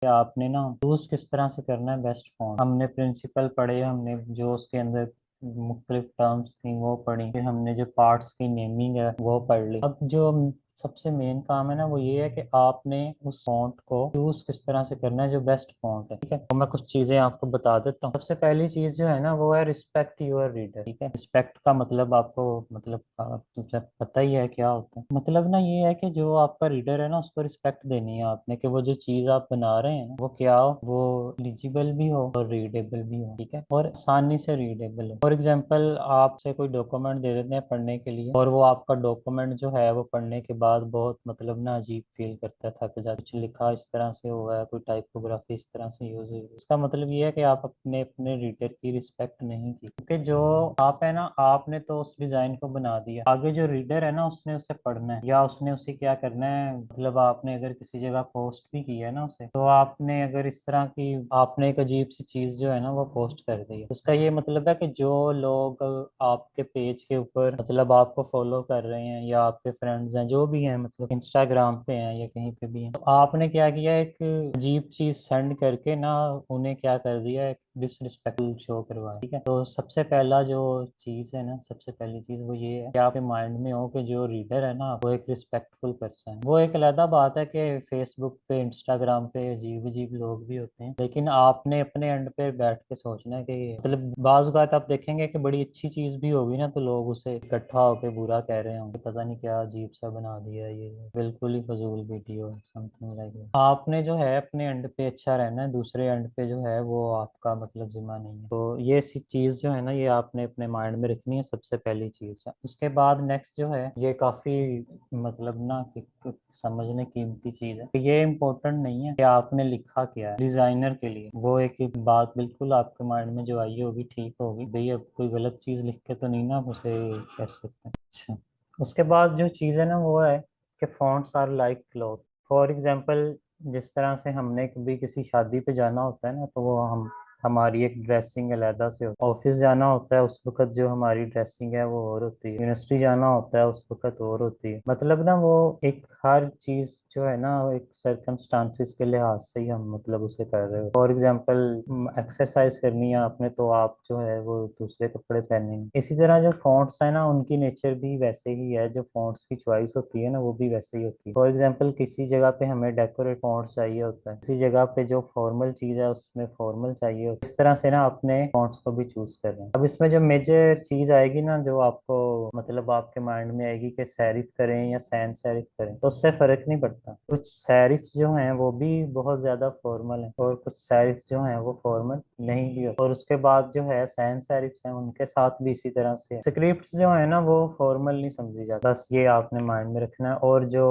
कि आपने ना यूज किस तरह से करना है बेस्ट फॉन्ट। हमने प्रिंसिपल पढ़े, हमने जो उसके अंदर मुख्तलिफ टर्म्स थी वो पढ़ी, फिर हमने जो पार्ट्स की नेमिंग है वो पढ़ ली। अब जो सबसे मेन काम है ना वो ये है कि आपने उस फॉन्ट को यूज किस तरह से करना है जो बेस्ट फॉन्ट है। ठीक है, तो मैं कुछ चीजें आपको बता देता हूँ। सबसे पहली चीज जो है ना वो है रिस्पेक्ट योर रीडर। ठीक है, रिस्पेक्ट का मतलब आपको मतलब तुझे पता ही है क्या होता है। मतलब ना ये है कि जो आपका रीडर है ना उसको रिस्पेक्ट देनी है आपने, कि वो जो चीज आप बना रहे हैं ना वो क्या हो, वो लिजिबल भी हो और रीडेबल भी हो। ठीक है, और आसानी से रीडेबल हो। फॉर एग्जांपल आपसे कोई डॉक्यूमेंट दे देते हैं पढ़ने के लिए, और वो आपका डॉक्यूमेंट जो है वो पढ़ने के बाद बहुत मतलब ना अजीब फील करता है, थक जा, कुछ लिखा इस तरह से हुआ है, कोई टाइपोग्राफी इस तरह से यूज हुई है। इसका मतलब ये है कि आप अपने अपने रीडर की रिस्पेक्ट नहीं की, क्योंकि जो आप है ना आपने तो उस डिजाइन को बना दिया, आगे जो रीडर है ना उसने उसे पढ़ना है या उसने उसे क्या करना है। मतलब आपने अगर किसी जगह पोस्ट भी की है ना उसे, तो आपने अगर इस तरह की आपने एक अजीब सी चीज जो है ना वो पोस्ट कर दी है, उसका ये मतलब है कि जो लोग आपके पेज के ऊपर मतलब आपको फॉलो कर रहे हैं या आपके फ्रेंड्स हैं जो भी हैं, मतलब इंस्टाग्राम पे हैं या कहीं पे भी हैं, तो आपने क्या किया, एक अजीब चीज सेंड करके ना उन्हें क्या कर दिया, एक डिसरिस्पेक्टफुल शो करवाया। ठीक है, तो सबसे पहला जो चीज है ना, सबसे पहली चीज वो ये है कि आपके माइंड में हो कि जो रीडर है ना वो एक रिस्पेक्टफुल पर्सन है। वो एक अलग बात है कि फेसबुक पे इंस्टाग्राम पे अजीब अजीब लोग भी होते हैं, लेकिन आपने अपने एंड पे बैठ के सोचना है कि मतलब बाज बात आप देखेंगे कि बड़ी अच्छी चीज भी होगी ना तो लोग उसे इकट्ठा होकर बुरा कह रहे होंगे, पता नहीं क्या अजीब सा बना दिया, ये बिल्कुल ही फजूल वीडियो है, समथिंग लाइक। आपने जो है अपने एंड पे अच्छा रहना है, दूसरे एंड पे जो है वो आपका मतलब जिम्मा नहीं है। तो ये सी चीज जो है ना ये आपने अपने माइंड में रखनी है, सबसे पहली चीज है। उसके बाद नेक्स्ट जो है ये काफी मतलब ना समझने कीमती चीज है। तो ये इम्पोर्टेंट नहीं है कि आपने लिखा क्या है डिजाइनर के लिए, वो एक बात बिल्कुल आपके माइंड में जो आई होगी ठीक होगी, भाई अब कोई गलत चीज लिख के तो नहीं ना आप उसे कर सकते। अच्छा, उसके बाद जो चीज़ है ना वो है कि fonts are like cloth. For example जिस तरह से हमने कभी किसी शादी पे जाना होता है ना तो वो हम हमारी एक ड्रेसिंग अलहदा से होती है। ऑफिस जाना होता है उस वक्त जो हमारी ड्रेसिंग है वो और होती है। यूनिवर्सिटी जाना होता है उस वक्त और होती है। मतलब ना वो एक हर चीज जो है ना वो एक सर्कमस्टांसिस के लिहाज से ही हम मतलब उसे कर रहे हो। फॉर एग्जांपल एक्सरसाइज करनी है आपने तो आप जो है वो दूसरे कपड़े पहनेंगे। इसी तरह जो फॉन्ट्स है ना उनकी नेचर भी वैसे ही है, जो फॉन्ट्स की चॉइस होती है ना वो भी वैसे ही होती है। फॉर एग्जांपल किसी जगह पे हमें डेकोरेट फॉन्ट्स चाहिए होता है, किसी जगह पे जो फॉर्मल चीज है उसमें फॉर्मल चाहिए होता है। इस तरह से ना अपने फॉन्ट्स को भी चूज कर रहे हैं। अब इसमें जो मेजर चीज आएगी ना जो आपको मतलब आपके माइंड में आएगी कि सेरिफ करें या सैन सेरिफ करें, तो उससे फर्क नहीं पड़ता। कुछ सेरिफ जो हैं वो भी बहुत ज्यादा फॉर्मल हैं और कुछ सेरिफ जो हैं वो फॉर्मल नहीं भी होते। और उसके बाद जो है सैन सेरिफ्स हैं उनके साथ भी इसी तरह से स्क्रिप्ट्स जो है ना वो फॉर्मल नहीं समझी जाती, बस ये आपने माइंड में रखना है। और जो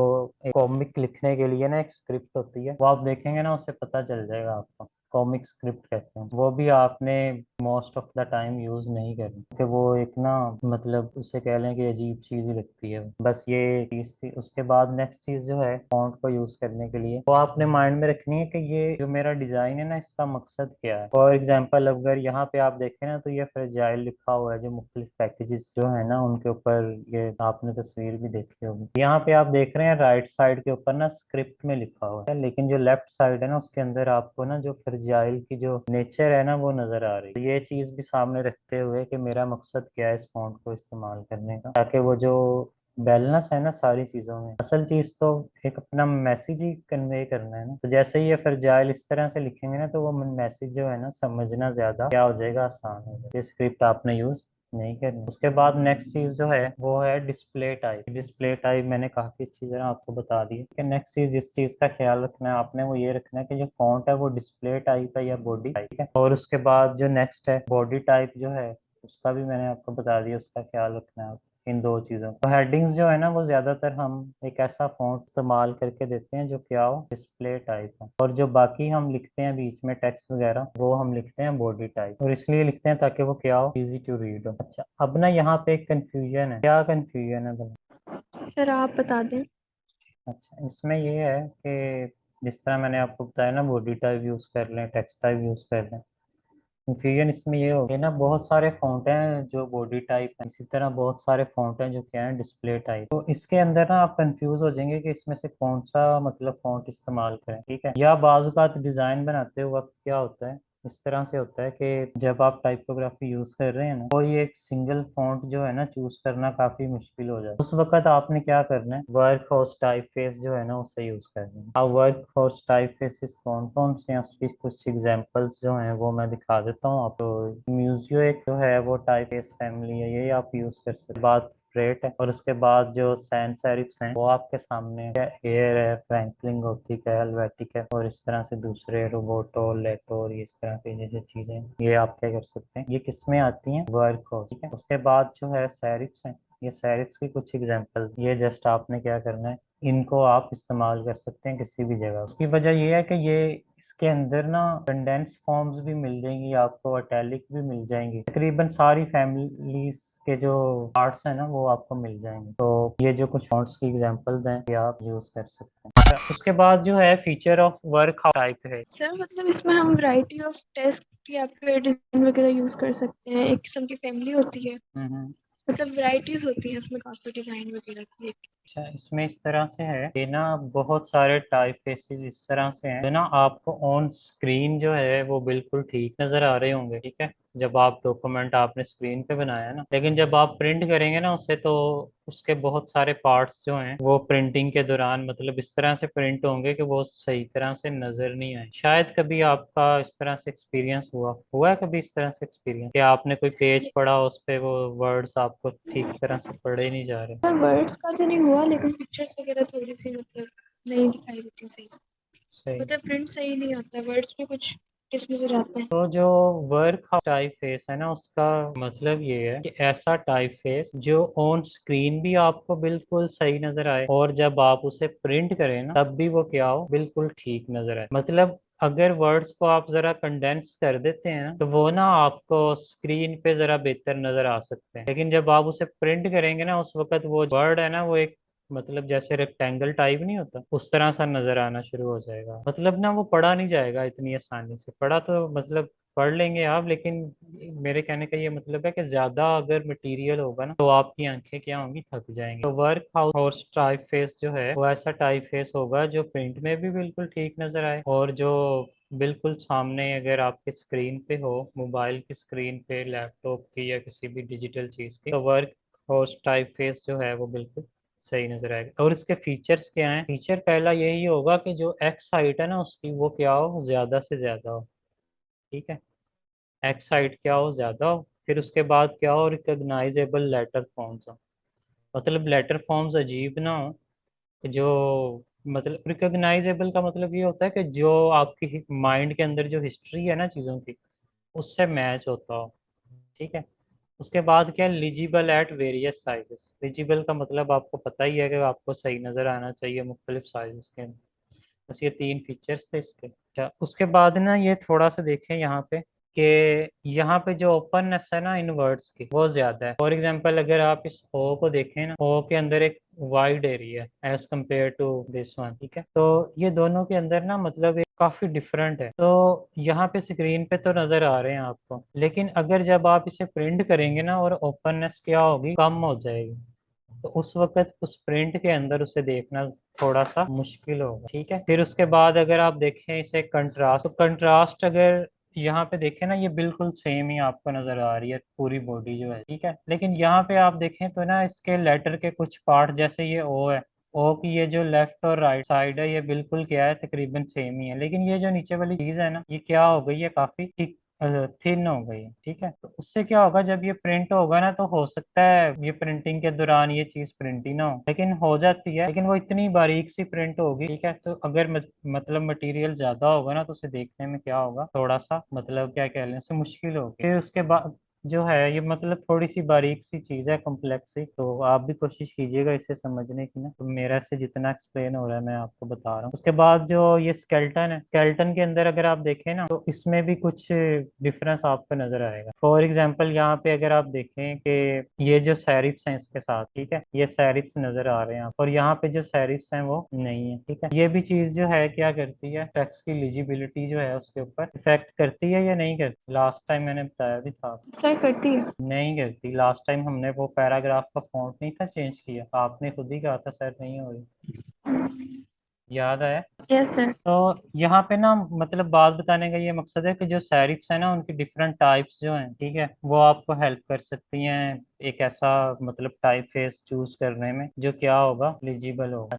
एक कॉमिक लिखने के लिए ना एक स्क्रिप्ट होती है वो आप देखेंगे ना उससे पता चल जाएगा आपको, कॉमिक स्क्रिप्ट कहते हैं, वो भी आपने most of the time use नहीं करनी, क्योंकि वो एक ना मतलब उसे कह लें कि अजीब चीज ही लगती है। बस ये चीज थी। उसके बाद नेक्स्ट चीज जो है फॉन्ट को यूज करने के लिए वो आपने माइंड में रखनी है कि ये जो मेरा डिजाइन है ना इसका मकसद क्या है। फॉर एग्जाम्पल अगर यहाँ पे आप देखें ना तो ये फ्रेजाइल लिखा हुआ है, जो मुख्तलिफ पैकेजेस जो है ना उनके ऊपर ये आपने तस्वीर भी देखी होगी। यहाँ पे आप देख रहे हैं राइट साइड के ऊपर ना स्क्रिप्ट में लिखा हुआ है, लेकिन जो लेफ्ट साइड है ना उसके अंदर आपको ना जो फ्रेजाइल की जो नेचर है ना वो नजर आ रही है। तो ये चीज भी सामने रखते हुए कि मेरा मकसद क्या है इस फॉन्ट को इस्तेमाल करने का, ताकि वो जो बैलेंस है ना सारी चीजों में, असल चीज तो एक अपना मैसेज ही कन्वे करना है ना। तो जैसे ही ये फ्रेजाइल इस तरह से लिखेंगे ना तो वो मैसेज जो है ना समझना ज्यादा क्या हो जाएगा, आसान हो जाएगा। ये स्क्रिप्ट आपने यूज नहीं करनी। उसके बाद नेक्स्ट चीज जो है वो है डिस्प्ले टाइप। डिस्प्ले टाइप मैंने काफी अच्छी तरह आपको बता दी है कि नेक्स्ट चीज जिस चीज का ख्याल रखना है आपने वो ये रखना है कि जो फॉन्ट है वो डिस्प्ले टाइप है या बॉडी टाइप है। और उसके बाद जो नेक्स्ट है बॉडी टाइप जो है उसका भी मैंने आपको बता दिया, उसका ख्याल रखना है इन दो चीज़ों। तो हेडिंग्स जो है ना वो ज़्यादातर हम एक ऐसा फॉन्ट इस्तेमाल करके देते हैं जो क्या हो डिस्प्ले टाइप हो, और जो बाकी हम लिखते हैं बीच में टेक्स्ट वगैरह वो हम लिखते हैं बॉडी टाइप, और इसलिए लिखते हैं ताकि वो क्या हो इजी टू रीड हो। अच्छा, अब ना यहाँ पे एक कंफ्यूजन है। क्या कंफ्यूजन है भला? सर आप बता दें। अच्छा, इसमें ये है कि जिस तरह मैंने आपको बताया ना बॉडी टाइप यूज़ कर लें, टेक्स्ट टाइप यूज़ कर लें, कंफ्यूजन इसमें ये हो गया ना, बहुत सारे फ़ॉन्ट हैं जो बॉडी टाइप है, इसी तरह बहुत सारे फ़ॉन्ट हैं जो क्या है डिस्प्ले टाइप। तो इसके अंदर ना आप कंफ्यूज हो जाएंगे कि इसमें से कौन सा मतलब फ़ॉन्ट इस्तेमाल करें, ठीक है। या बाज़-औक़ात डिज़ाइन बनाते वक्त क्या होता है, इस तरह से होता है कि जब आप टाइपोग्राफी यूज कर रहे हैं ना, कोई एक सिंगल फॉन्ट जो है ना चूज करना काफी मुश्किल हो जाता है। उस वक्त आपने क्या करना है, वर्क हॉर्स टाइपफेस जो है ना उसे यूज करना है। अब वर्क हॉर्स टाइपफेसेस कौन कौन से हैं उसकी कुछ एग्जांपल्स जो हैं वो मैं दिखा देता हूँ आपको। म्यूजियो एक जो है वो टाइपफेस फैमिली है, ये आप यूज कर सकते हैं। बात फ्रेट है, और उसके बाद जो सैंस सेरिफ्स हैं वो आपके सामने है। एयर है, फ्रैंकलिन गोथिक है, हेलवेटिक है, और इस तरह से दूसरे रोबोटो, लेटोर, इस तरह की जैसे चीजें ये आप क्या कर सकते हैं, ये किस में आती हैं, वर्क हो, ठीक है। उसके बाद जो है सेरिफ्स हैं, ये सेरिफ्स की कुछ एग्जांपल, ये जस्ट आपने क्या करना है, इनको आप इस्तेमाल कर सकते हैं किसी भी जगह। उसकी वजह ये है कि ये इसके अंदर ना कंडेंस फॉर्म्स भी मिल जाएंगी आपको, अटैलिक भी मिल जाएंगी, तकरीबन सारी फैमिलीज के जो पार्ट्स हैं ना वो आपको मिल जाएंगे। तो ये जो कुछ फॉन्ट्स की एग्जांपल्स हैं ये आप यूज कर सकते हैं। अच्छा, उसके बाद जो है फीचर ऑफ वर्क टाइप है। सर मतलब इसमें हम वैरायटी ऑफ टेक्स्ट या फिर डिजाइन वगैरह यूज कर सकते हैं, एक किस्म की फैमिली होती है, हम्म। मतलब वैरायटीज होती हैं इसमें काफी डिजाइन वगैरह की। अच्छा, इसमें इस तरह से है कि ना बहुत सारे टाइप फेसेस इस तरह से हैं जो ना आपको ऑन स्क्रीन जो है वो बिल्कुल ठीक नजर आ रहे होंगे, ठीक है, जब आप डॉक्यूमेंट आपने स्क्रीन पे बनाया ना। लेकिन जब आप प्रिंट करेंगे ना उसे, तो उसके बहुत सारे पार्ट्स जो हैं वो प्रिंटिंग के दौरान मतलब इस तरह से प्रिंट होंगे कि वो सही तरह से नजर नहीं आए। शायद कभी आपका इस तरह से एक्सपीरियंस हुआ है कभी इस तरह से एक्सपीरियंस कि आपने कोई पेज पढ़ा, उस पे वो वर्ड्स आपको ठीक तरह से पढ़े नहीं जा रहे। सर वर्ड्स का तो नहीं हुआ, लेकिन पिक्चर्स वगैरह थोड़ी सी मतलब नहीं दिखाई देती सही से, सही। मतलब प्रिंट सही नहीं आता, वर्ड्स में कुछ डिस नजर आता है। तो जो वर्क टाइप फेस है ना उसका मतलब ये है कि ऐसा टाइप फेस जो ऑन स्क्रीन भी आपको बिल्कुल सही नजर आए, और जब आप उसे प्रिंट करें ना तब भी वो क्या हो, बिल्कुल ठीक नजर आए। मतलब अगर वर्ड्स को आप जरा कंडेंस कर देते हैं ना तो वो ना आपको स्क्रीन पे जरा बेहतर नजर आ सकते हैं, लेकिन जब आप उसे प्रिंट करेंगे ना उस वक्त वो वर्ड है ना वो एक मतलब जैसे रेक्टेंगल टाइप नहीं होता उस तरह सा नजर आना शुरू हो जाएगा। मतलब ना वो पढ़ा नहीं जाएगा इतनी आसानी से। पढ़ा तो मतलब पढ़ लेंगे आप, लेकिन मेरे कहने का ये मतलब है कि ज्यादा अगर मटेरियल होगा ना तो आपकी आंखें क्या होंगी, थक जाएंगी। तो वर्क हाउस टाइप फेस जो है वो ऐसा टाइप फेस होगा जो प्रिंट में भी बिल्कुल ठीक नजर आए, और जो बिल्कुल सामने अगर आपके स्क्रीन पे हो, मोबाइल की स्क्रीन पे, लैपटॉप की या किसी भी डिजिटल चीज की, तो वर्क हाउस टाइप फेस जो है वो बिल्कुल सही नजर आएगा। और इसके फीचर्स क्या हैं, फीचर पहला यही होगा कि जो एक्स हाइट है ना उसकी वो क्या हो, ज्यादा से ज्यादा हो, ठीक है, एक्स हाइट क्या हो, ज्यादा हो। फिर उसके बाद क्या हो, रिकॉग्नाइजेबल लेटर फॉर्म्स हो। मतलब लेटर फॉर्म्स अजीब ना हो, कि जो मतलब रिकॉग्नाइजेबल का मतलब ये होता है कि जो आपकी माइंड के अंदर जो हिस्ट्री है ना चीज़ों की उससे मैच होता हो, ठीक है। उसके बाद क्या, लिजिबल एट वेरियस साइजेस। लिजिबल का मतलब आपको पता ही है कि आपको सही नज़र आना चाहिए मुख्तलिफ साइजेस के अंदर। बस ये तीन फीचर्स थे इसके। अच्छा, उसके बाद ना ये थोड़ा सा देखें यहाँ पे कि यहाँ पे जो ओपननेस है ना इन वर्ड्स की वो ज्यादा है। फॉर एग्जांपल अगर आप इस ओ को देखें ना, ओ के अंदर एक वाइड एरिया है as compared to this one, ठीक है। तो ये दोनों के अंदर ना मतलब एक काफी डिफरेंट है। तो यहाँ पे स्क्रीन पे तो नजर आ रहे हैं आपको, लेकिन अगर जब आप इसे प्रिंट करेंगे ना और ओपननेस क्या होगी, कम हो जाएगी, तो उस वक्त उस प्रिंट के अंदर उसे देखना थोड़ा सा मुश्किल होगा, ठीक है। फिर उसके बाद अगर आप देखें इसे कंट्रास्ट, तो कंट्रास्ट अगर यहाँ पे देखें ना ये बिल्कुल सेम ही आपको नजर आ रही है पूरी बॉडी जो है, ठीक है। लेकिन यहाँ पे आप देखें तो ना इसके लेटर के कुछ पार्ट, जैसे ये ओ है, ओ की ये जो लेफ्ट और राइट साइड है ये बिल्कुल क्या है, तकरीबन सेम ही है। लेकिन ये जो नीचे वाली चीज है ना ये क्या हो गई है, काफी थिन हो गई है, ठीक है। तो उससे क्या होगा, जब ये प्रिंट होगा ना तो हो सकता है ये प्रिंटिंग के दौरान ये चीज प्रिंट ही ना हो, लेकिन हो जाती है, लेकिन वो इतनी बारीक सी प्रिंट होगी, ठीक है। तो अगर मतलब मटेरियल ज्यादा होगा ना तो उसे देखने में क्या होगा, थोड़ा सा मतलब क्या कह लें, उसे मुश्किल होगी। फिर उसके बाद जो है ये मतलब थोड़ी सी बारीक सी चीज़ है, कॉम्प्लेक्स सी, तो आप भी कोशिश कीजिएगा इसे समझने की ना। तो मेरा से जितना एक्सप्लेन हो रहा है मैं आपको बता रहा हूँ। उसके बाद जो ये स्केलेटन है, स्केलेटन के अंदर अगर आप देखें ना तो इसमें भी कुछ डिफरेंस आपको नजर आएगा। फॉर एग्जांपल यहाँ पे अगर आप देखें कि ये जो सेरिफ्स हैं इसके साथ, ठीक है, ये सेरिफ्स नजर आ रहे हैं और यहाँ पे जो सेरिफ्स हैं वो नहीं है, ठीक है। ये भी चीज जो है क्या करती है, टेक्स्ट की लीजिबिलिटी जो है उसके ऊपर इफेक्ट करती है या नहीं करती? लास्ट टाइम मैंने बताया भी था। सर करती है। नहीं करती। लास्ट टाइम हमने वो पैराग्राफ का फॉन्ट नहीं था चेंज किया, आपने खुद ही कहा था सर नहीं हो रही, याद आया? Yes sir. तो यहाँ पे ना मतलब बात बताने का ये मकसद है कि जो सेरिफ्स है ना उनकी डिफरेंट टाइप्स जो हैं, ठीक है, वो आपको हेल्प कर सकती हैं एक ऐसा मतलब टाइप फेस चूज करने में जो क्या होगा, एलिजिबल होगा।